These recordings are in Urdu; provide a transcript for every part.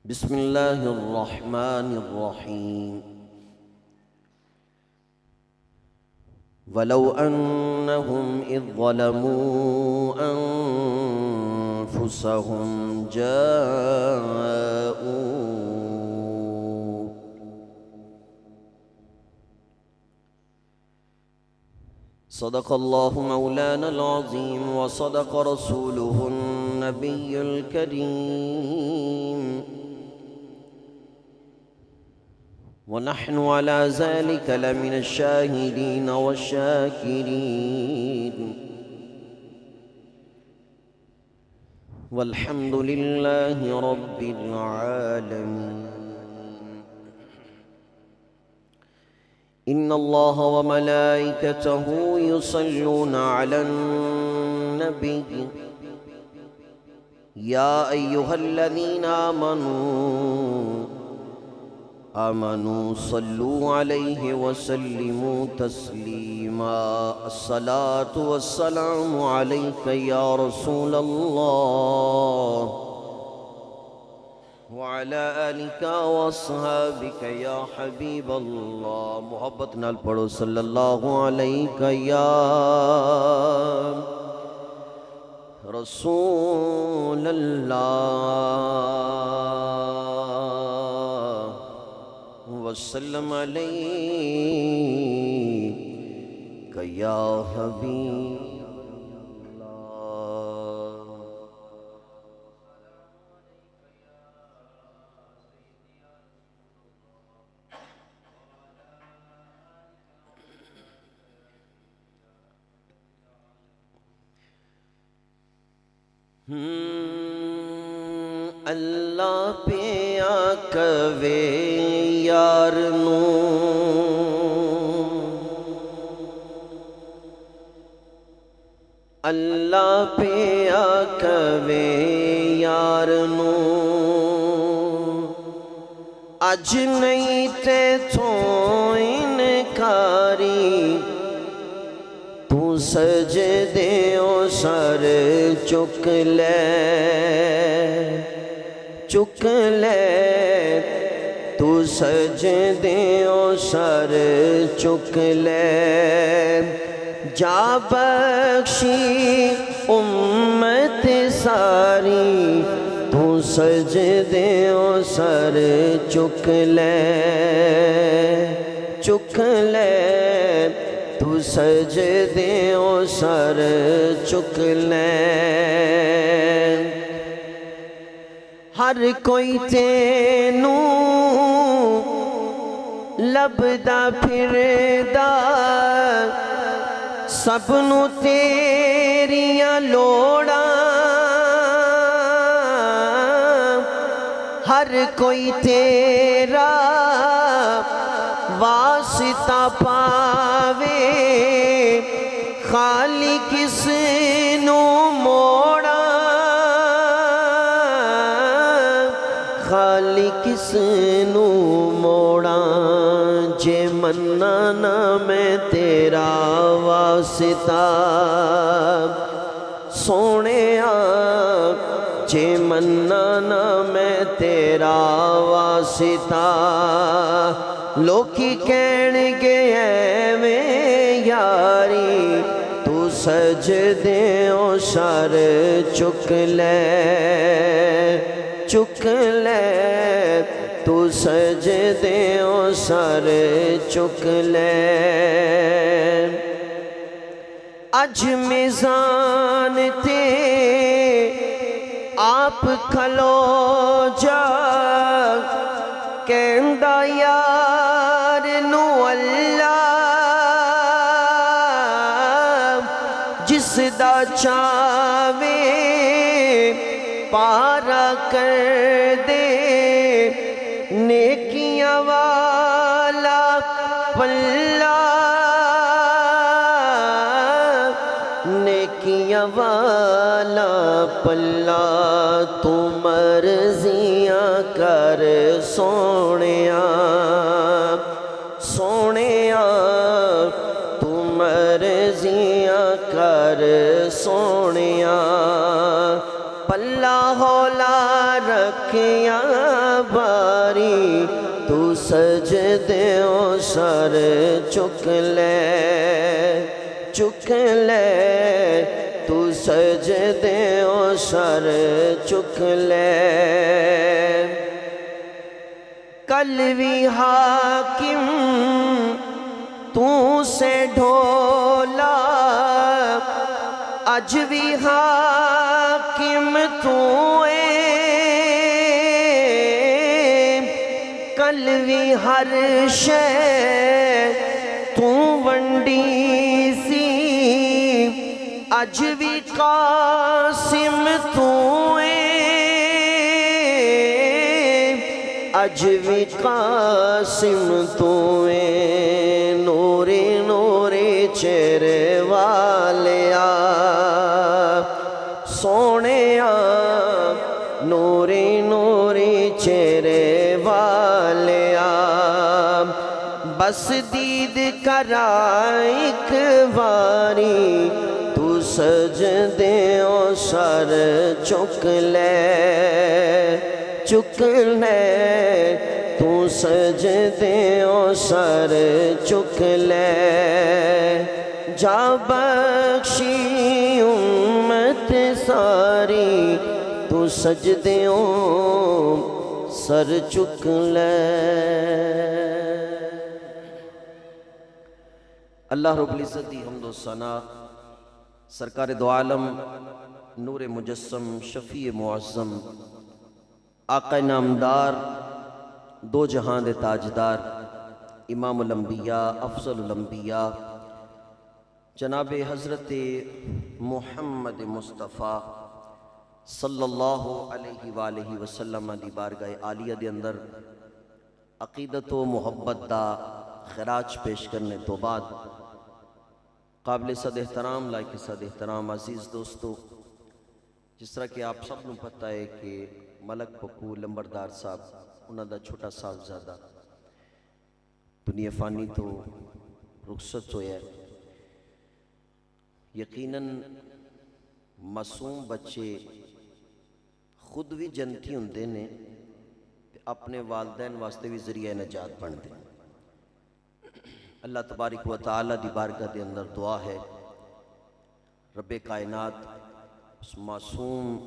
بسم الله الرحمن الرحيم ولو أنهم إذ ظلموا أنفسهم جاءوا صدق الله مولانا العظيم وصدق رسوله النبي الكريم ونحن على ذلك لمن الشاهدين والشاكرين والحمد لله رب العالمين. إن الله وملائكته يصلون على النبي يا أيها الذين آمنوا صلوا عليه وسلموا تسليما. الصلاة والسلام عليك يا رسول الله وعلى آلك واصحابك يا حبيب الله. محبت نال پڑھو صلی اللہ علیہ یا رسول اللہ وسلم علیک یا حبیب اللہ پہ آکوے یار نو اللہ پہ آکوے یار نو اج نہیں تے تھوں انکاری تو سجدے او سر چک لے تو سجدے او سر چک لے جا بخشی امت ساری تو سجدے او سر چک لے تو سجدے او سر چک لے ہر کوئی تینوں لبدا پھردا سب نو تیریاں لوڑاں ہر کوئی تیرا واسطہ پاوے خالی کس نو موڑا خالی کس نو موڑا جے مننا نہ میں تیرا واسطہ سونے جے مننا نہ میں تیرا واسطہ لوکی کہن گے ایویں یاری تو سجدے او سر چک لے تو سجدے او سر چک لے اج میزان تے آپ کھلو جا کہندا یار نو اللہ جس دا چاوے پارا کر دے نیکیاں والا پلہ نیکیاں والا پلہ تو مرضیاں کر سونیاں تو مرضیاں کر سونیاں پلہ ہولا رکھیا باری تو سجدیوں سر چک لے تو سجدیوں سر چک لے کل بھی حاکم تو سے ڈھولا اج بھی حاکم تو کل بھی ہر شے تو ونڈی سی اج بھی قاسم تو اج بھی قاسم تو نوری نوری چہرے والیا سونیا نوری نوری چہرے والیا بس دید کرا ایک باری تو سجدیوں سر چک لے تو سجدیوں سر چک لے جا بخشی امت ساری تو سجدیوں سر چک لے۔ اللہ رب العزت دی حمد و ثنا سرکار دو عالم نور مجسم شفیع معظم آقا نامدار دو جہاں دے تاجدار امام الانبیاء افضل الانبیاء جناب حضرت محمد مصطفیٰ صلی اللہ علیہ وآلہ وسلم دی بارگاہ عالیہ دے اندر عقیدت و محبت دا خراج پیش کرنے تو بعد قابل صد احترام لائق صد احترام عزیز دوستو، جس طرح کہ آپ سب نو پتہ ہے کہ ملک پکو لمبردار صاحب انہاں دا چھوٹا صاحبزادہ دنیا فانی تو رخصت ہویا ہے۔ یقیناً معصوم بچے خود بھی جنتی ہوندے نے اپنے والدین واسطے بھی ذریعہ نجات بن دے۔ اللہ تبارک و تعالی دی بارگاہ دے اندر دعا ہے رب کائنات اس معصوم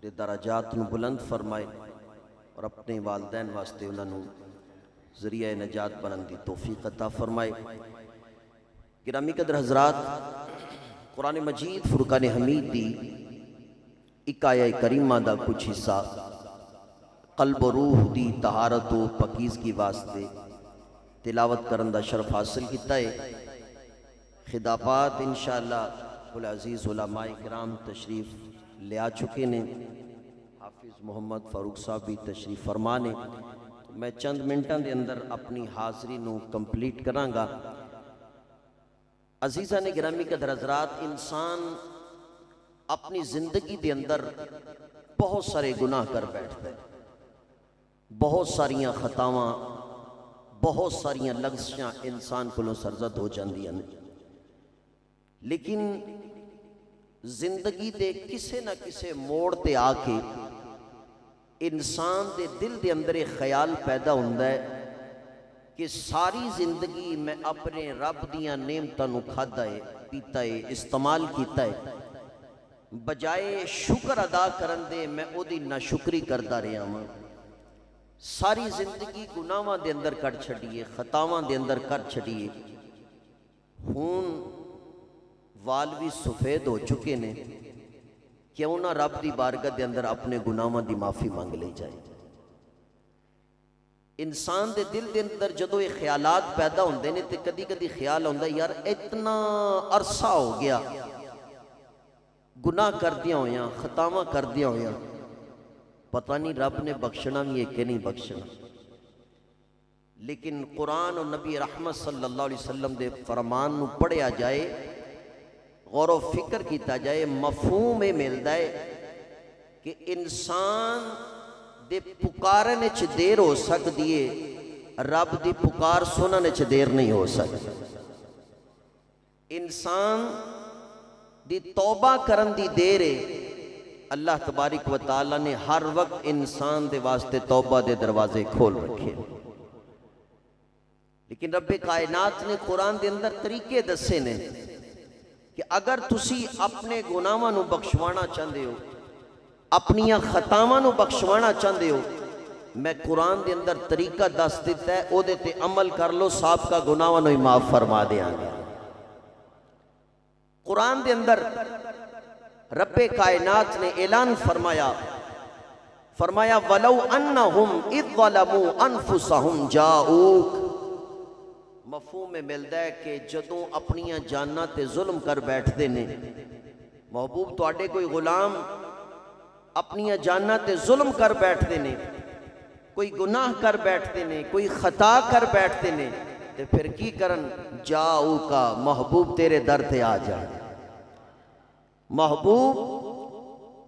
دے درجات نو بلند فرمائے اور اپنے والدین واسطے انہوں ذریعہ نجات بنن دی توفیق عطا فرمائے۔ گرامی قدر حضرات، قرآن مجید فرقان حمید دی ایک آیہ کریمہ دا کچھ حصہ قلب و روح دی طہارت و پاکیزگی واسطے تلاوت کرن دا شرف حاصل کیتا ہے۔ خطابات انشاءاللہ العزیز علماء کرام تشریف لے آ چکے نے، حافظ محمد فاروق صاحب بھی تشریف فرمانے، میں چند منٹاں دے اندر اپنی حاضری نو کمپلیٹ کراں گا۔ عزیزان گرامی قدر حضرات، انسان اپنی زندگی دے اندر بہت سارے گناہ کر بیٹھتا ہے، بہت ساریاں خطاواں، بہت ساریاں لغزشاں انسان کو سرزد ہو جاندیاں نے، لیکن زندگی دے کسے نہ کسے موڑ تے آ کے انسان دے دل دے اندر ایک خیال پیدا ہوندہ ہے کہ ساری زندگی میں اپنے رب دیاں نعمتاں نو کھادا ہے، پیتا ہے، استعمال کیتا ہے، بجائے شکر ادا کرن دے میں او دی ناشکری کردہ رہا ہوں۔ ساری زندگی گناہاں دے اندر کر چھڑیے، خطاواں دے اندر کر چھڑیے، ہون وال بھی سفید ہو چکے نے، کیوں نہ رب دی بارگاہ دے اندر اپنے گناہاں دی معافی مانگ لے جائے۔ انسان دے دل دے اندر جدو یہ خیالات پیدا ہوندے نے تے کدی کدی خیال ہوندہ یار اتنا عرصہ ہو گیا گناہ کر دیا ہویاں، خطاواں کر دیا ہویاں، پتہ نہیں رب نے بخشنا بھی ہے کہ نہیں بخشنا۔ لیکن قرآن اور نبی رحمت صلی اللہ علیہ وسلم دے فرمان نو پڑھیا جائے، غور و فکر کیتا جائے، مفہوم میں ملتا ہے کہ انسان دے پکارنے چ دیر ہو سکتی ہے، رب دی پکار سننے چ دیر نہیں ہو سکتی۔ انسان دی توبہ کرن دی دیر ہے، اللہ تبارک و تعالیٰ نے ہر وقت انسان دے واسطے توبہ دے دروازے کھول رکھے، لیکن رب کائنات نے قرآن دے اندر طریقے دسے نے کہ اگر تسی اپنے گناہاں نو بخشوانا چاہندے ہو، اپنیاں خطاواں نو بخشوانا چاہندے ہو، میں قرآن دے اندر طریقہ دس دیتا ہے، او دے تے عمل کر لو، سابقہ گناہاں نو معاف فرما دیاں گے۔ قرآن دے اندر رب کائنات نے اعلان فرمایا وَلَوْ أَنَّهُمْ اِذْ ظَلَمُوا أَنفُسَهُمْ جَاءُوكَ، مفہوم میں ملتا ہے کہ جدوں اپنیاں جاناں تے ظلم کر بیٹھتے نے، محبوب تواڈے کوئی غلام اپنیاں جاناں تے ظلم کر بیٹھتے نے، کوئی گناہ کر بیٹھتے نے، کوئی خطا کر بیٹھتے نے، تے پھر کی کرن؟ جاؤکا، محبوب تیرے در تے آ جان، محبوب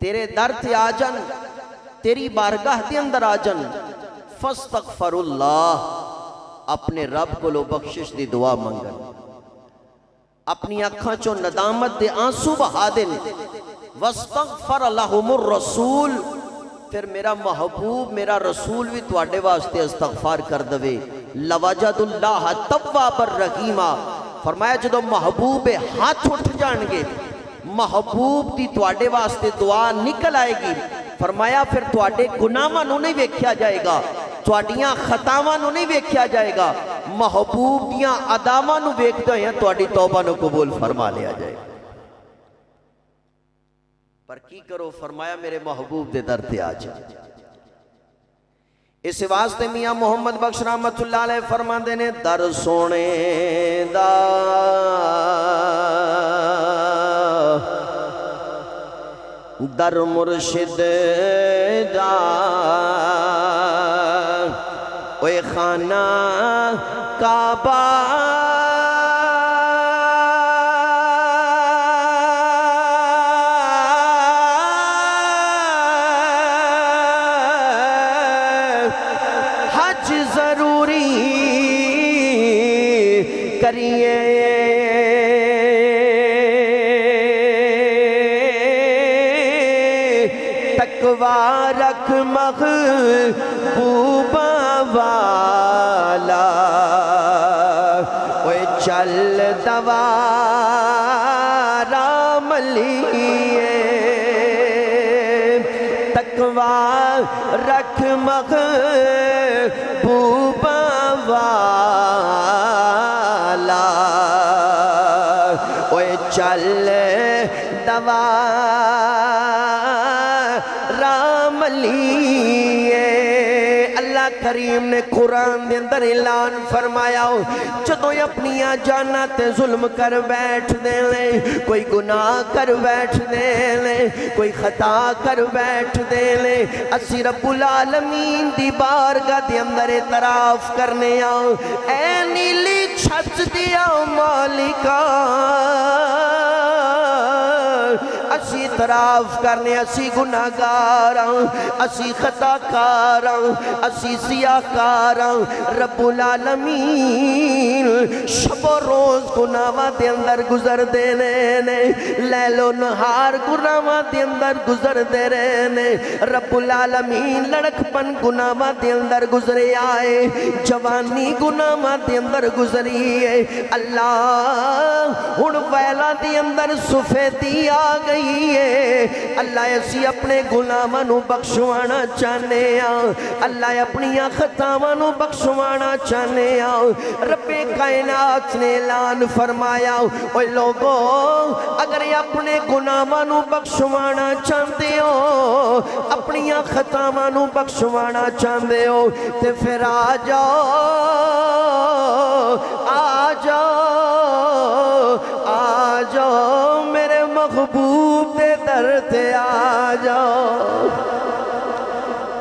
تیرے در تے آ جان، تیری بارگاہ دے اندر آ جان، فاستغفر اللہ، اپنے رب کو لو بخشش دی دعا منگن، اپنی اکھاں چوں ندامت دے آنسو بہا دیں، واستغفر لہم الرسول، پھر میرا محبوب میرا رسول بھی تواڈے واسطے استغفار کر دوے، لوجد اللہ تواب الرحیمہ، فرمایا جدو محبوب ہاتھ اٹھ جان گے، محبوب دی تواڈے واسطے دعا نکل آئے گی، فرمایا پھر تواڈے گناہاں نو نہیں ویکھیا جائے گا، تواڈیاں خطاواں نو نہیں ویکھیا جائے گا، محبوب دیاں اداواں نو ویکھدے ہیں تواڈی توبہ نو قبول فرما لیا جائے گا۔ پر کی کرو؟ فرمایا میرے محبوب دے در تے آ جا۔ اس واسطے میاں محمد بخش رحمت اللہ علیہ فرماندے نے، در سونے دا در مرشد دا اوے خانہ کعبہ حج ضروری کریے، تقویٰ رکھ محبوبہ والا، اوے چل دوارا ملیے، تقویٰ رکھ محبوبہ والا، اوے چل دوارا ملیے۔ اللہ کریم نے قرآن دے اندر اعلان فرمایا، جدوں اپنیاں جاناں تے ظلم کر بیٹھ دے لے، کوئی گناہ کر بیٹھ دے لے، کوئی خطا کر بیٹھ دے لے، اسی رب العالمین دی بارگاہ دے اندر اعتراف کرنے آؤ، اے نیلی چھت دیا مالکا، اسی اعتراف کرنے، اسی گناہگار ہوں، اسی خطاکار ہوں، اسی سیاہکار ہوں، رب العالمین شب و روز گناہاں دے اندر گزر دینے نے، لیل و نہار گناہاں دے اندر گزر دے رہنے، رب العالمین لڑک پن گناہاں دے اندر گزرے آئے، جوانی گناہاں دے اندر گزری ہے، اللہ ہن ویلا دے اندر سفیدی آ گئی ہے، اللہ اسی اپنے گناہاں نو بخشوانا چاہنے آؤ، اللہ اپنی خطاواں نو بخشوانا چاہنے آؤ، رب کائنات نے اعلان فرمایا، اوے لوگو اگر اپنے گناہاں نو بخشوانا چاہتے ہو، اپنی خطاواں نو بخشوانا چاہتے ہو، تے پھر آ جاؤ آ جاؤ آ جاؤ میرے محبوب دے در تے آ جاؤ،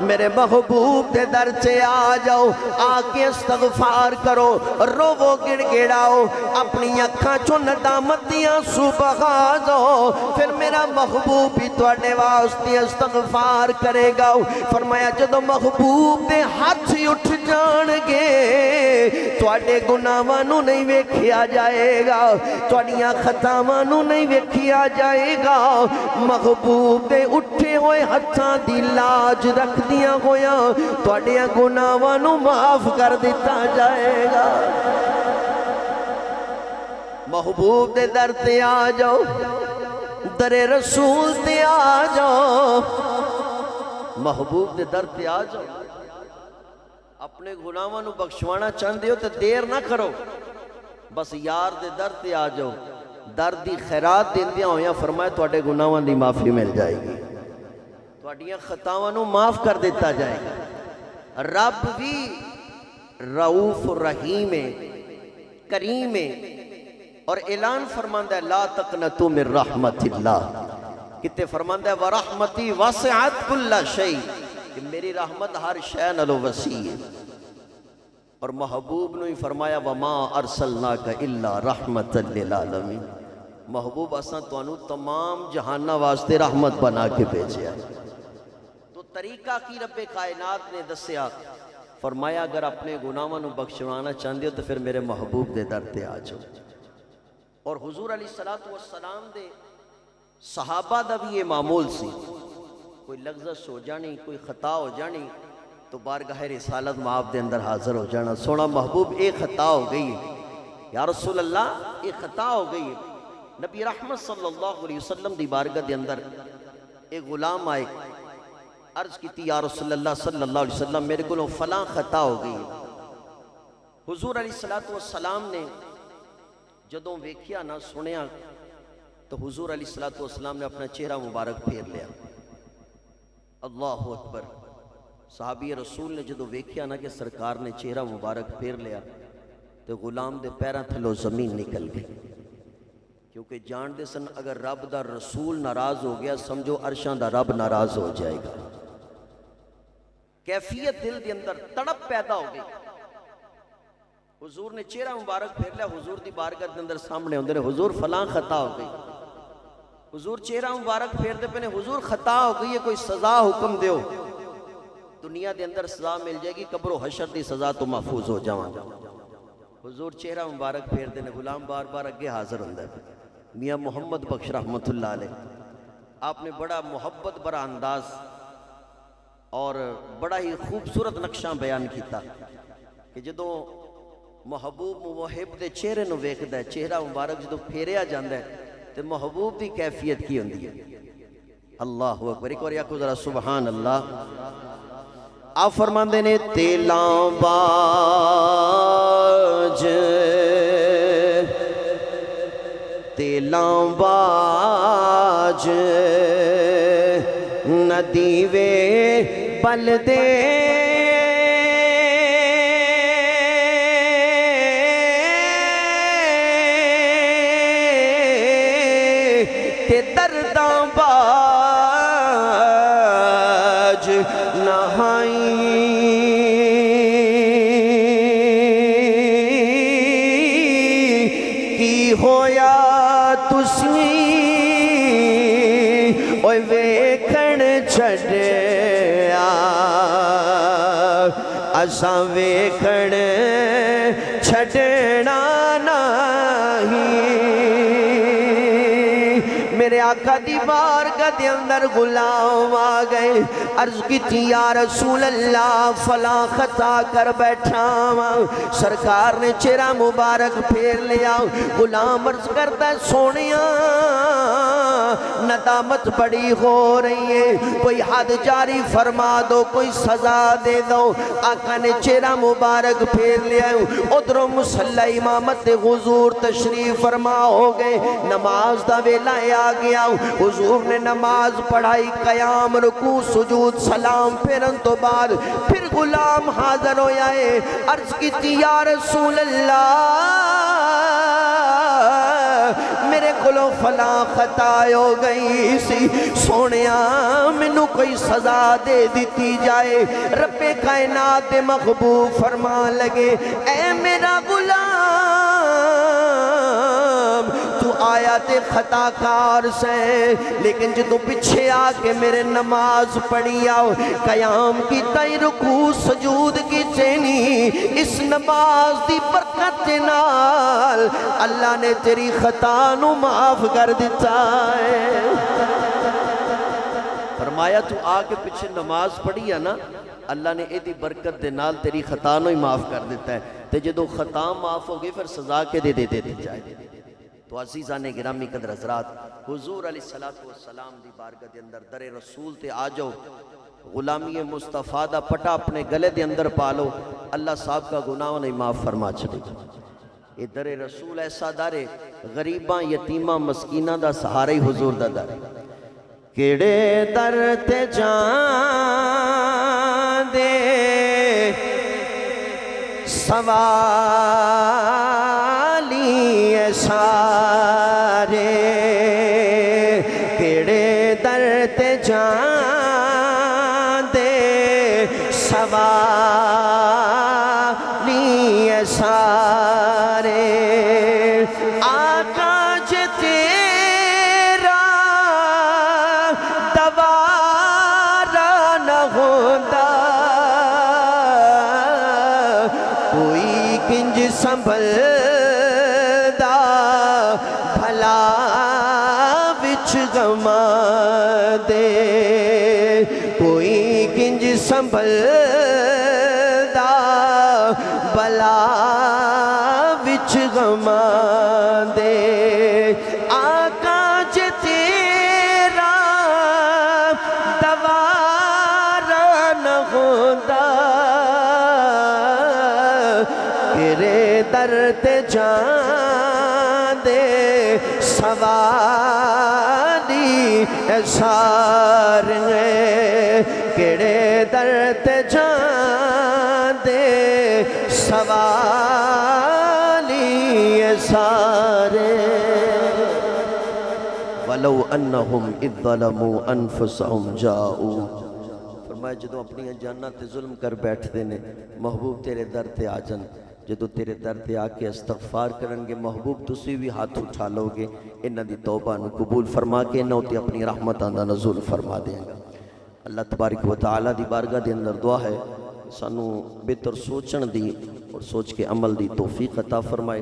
میرے محبوب دے در سے آ جاؤ، آ کے استغفار کرو، روو گڑ گڑاؤ، اپنی اکھاں چو ندامت دیاں بہا دو، پھر میرا محبوب بھی تواڈے واسطے استغفار کرے گا۔ فرمایا جدو محبوب دے ہاتھ اٹھ جان گے، تواڈے گناہاں نوں نہیں ویکھیا جائے گا، تواڈیاں خطاواں نوں نہیں ویکھیا جائے گا، محبوب دے اٹھے ہوئے ہتھاں دی لاج رکھ دیاں ہویاں تواڈیاں گناہاں نوں معاف کر دیتا جائے گا۔ محبوب دے در تے آ جاؤ، در رسول تے آ جاؤ، محبوب دے در تے آ جاؤ۔ اپنے گناہاں نوں بخشوانا چاہندے ہو تو دیر نہ کرو، بس یار دے در تے آ جاؤ، در دی خیرات دیندیاں ہویاں فرمایا تواڈے گناہاں دی معافی مل جائے گی، تواڈیاں خطاواں نوں معاف کر دیتا جائے گا۔ رب بھی رؤوف رحیم کریم اور اعلان فرماندہ ہے لا تقنطوا من رحمت اللہ، کتے فرماندہ ہے ورحمتی وسعت کل شیء، کہ میری رحمت ہر شے نالوں وسیع ہے۔ اور محبوب نے فرمایا وما ارسلناک الا رحمت للعالمین، محبوب اساں تانوں تمام جہاناں واسطے رحمت بنا کے بھیجیا۔ تو طریقہ کی رب کائنات نے دسیا، فرمایا اگر اپنے گناہاں نوں بخشوانا چاہندے ہو تو پھر میرے محبوب دے در تے آ جاؤ۔ اور حضور علیہ السلام دے صحابہ دا بھی یہ معمول سی، کوئی لغزش ہو جانی، کوئی خطا ہو جانی تو بارگاہ رسالت معاف دے اندر حاضر ہو جانا، سونا محبوب ایک خطا ہو گئی ہے یا رسول اللہ ایک خطا ہو گئی ہے۔ نبی رحمت صلی اللہ علیہ وسلم دی بارگاہ دے اندر ایک غلام آئے، عرض کی تھی یا رسول اللہ صلی اللہ علیہ وسلم میرے کو فلاں خطا ہو گئی ہے۔ حضور علیہ السلام نے جدوں ویکھیا نہ سنیا تو حضور علیہ السلام نے اپنا چہرہ مبارک پھیر لیا۔ اللہ اکبر، صحابی رسول نے جدوں ویکھیا نہ کہ سرکار نے چہرہ مبارک پھیر لیا تو غلام دے پیراں تھلوں زمین نکل گئی، کیونکہ جان دے سن اگر رب دا رسول ناراض ہو گیا سمجھو عرشاں دا رب ناراض ہو جائے گا۔ کیفیت دل دے اندر تڑپ پیدا ہو گئی۔ حضور نے چہرہ مبارک پھیر لیا، حضور دی بارگاہ دے اندر سامنے ہوندے نے حضور فلاں خطا ہو گئی۔ حضور چہرہ مبارک پھیر دے پہنے حضور خطا ہو گئی ہے، کوئی سزا حکم دیو، دنیا دے اندر سزا مل جائے گی، قبر و حشر دی سزا تو محفوظ ہو جاواں۔ حضور چہرہ مبارک پھیر دے نے، غلام بار بار اگے حاضر ہوندہ ہے۔ میاں محمد بخش رحمت اللہ علیہ، آپ نے بڑا محبت برا انداز اور بڑا ہی خوبصورت نقشہ بیان کیتا کہ جدوں محبوب محب دے چہرے نو ویکھدا ہے، چہرہ مبارک جدوں پھیریا جاندا ہے تے محبوب دی کیفیت کی ہوندی ہے۔ اللہ اکبر، ایک اور یاکو ذرا سبحان اللہ۔ آپ فرماندے نے تیلاں باج تیلاں باج ندیوے پل دے تے درداں باج نہائی کی ہویا تسی اوے ویکھن چھڈیا اساں ویکھن چھڈنا نہیں۔ میرے آقا دی بارگاہ دے اندر غلام آ گئے، عرض کی تھی یا رسول اللہ فلاں خطا کر بیٹھا ہاں۔ سرکار نے چہرہ مبارک پھیر لیا، غلام عرض کرتا ہے سونیاں ندامت بڑی ہو رہی ہے، کوئی حد جاری فرما دو، کوئی سزا دے دو۔ آقا نے چہرہ مبارک پھیر لیا، ادھروں مصلی امامت حضور تشریف فرما ہو گئے، نماز دا ویلا آ گیا، حضور نے نماز پڑھائی، قیام رکوع سجود سلام پھرن تو بعد پھر غلام حاضر ہو جائے، عرض کی تھی یا رسول اللہ میرے کولو فلاں خطا ہو گئی سی، سونیا مینوں کوئی سزا دے دیتی جائے۔ رب کائنات دے محبوب فرمان لگے اے میرا غلام، تو آیا تے خطا کار سے، لیکن جدو پیچھے آ کے میرے نماز پڑھی آؤ، قیام کی تائی رکوع سجود کی چینی، اس نماز دی برکت نال اللہ نے تیری خطا نو معاف کر دیتا ہے۔ فرمایا تو آ کے پیچھے نماز پڑھی ہے نا، اللہ نے ایدی برکت دے نال تیری خطا نو ہی معاف کر دیتا ہے، تے جدو خطا معاف ہو گئی پھر سزا کے دے دیتے جائے۔ تو عزیزان گرامی قدر حضرات، حضور علیہ السلام دی بارگاہ دے اندر در رسول تے آ جاؤ، غلامی مصطفیٰ دا پٹا اپنے گلے دے اندر پالو، اللہ صاحب کا گناہ نہیں معاف فرما چھڑے گا۔ یہ در رسول ایسا در غریباں یتیماں مسکیناں دا سہارا ہی حضور دا در۔ کیڑے در تے جان دے سوالی سارے، کیڑے در تے جان دے سوالی سارے، آقا جے تیرا دوارا نہ ہوندہ، کوئی کنج سنبھل دا بھلا وچ غما دے، کوئی کنج سنبھل دا بھلا وچ غما دے، آقا جے تیرا دوارا نہ ہوندہ، تیرے در تے جان دے سوالی سارے، کیڑے در تے جان دے سوالی سارے۔ وَلَوْ أَنَّهُمْ إِذْ ظَلَمُوا أَنفُسَهُمْ جَاءُوا، فرمایا جدو اپنی جاناں تے ظلم کر بیٹھ دینے، محبوب تیرے در تے آجن، جدو تیرے در تے آکے استغفار کرنگے، محبوب تسی بھی ہاتھ اٹھا لو گے، انہاں دی توبہ نو قبول فرما کے انہاں تے اپنی رحمت آندہ نزول فرما دیں گا۔ اللہ تبارک و تعالیٰ دی بارگاہ دے اندر دعا ہے سانو بہتر سوچن دی اور سوچ کے عمل دی توفیق عطا فرمائے۔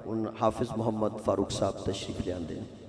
ان حافظ محمد فاروق صاحب تشریف لے آندے ہیں۔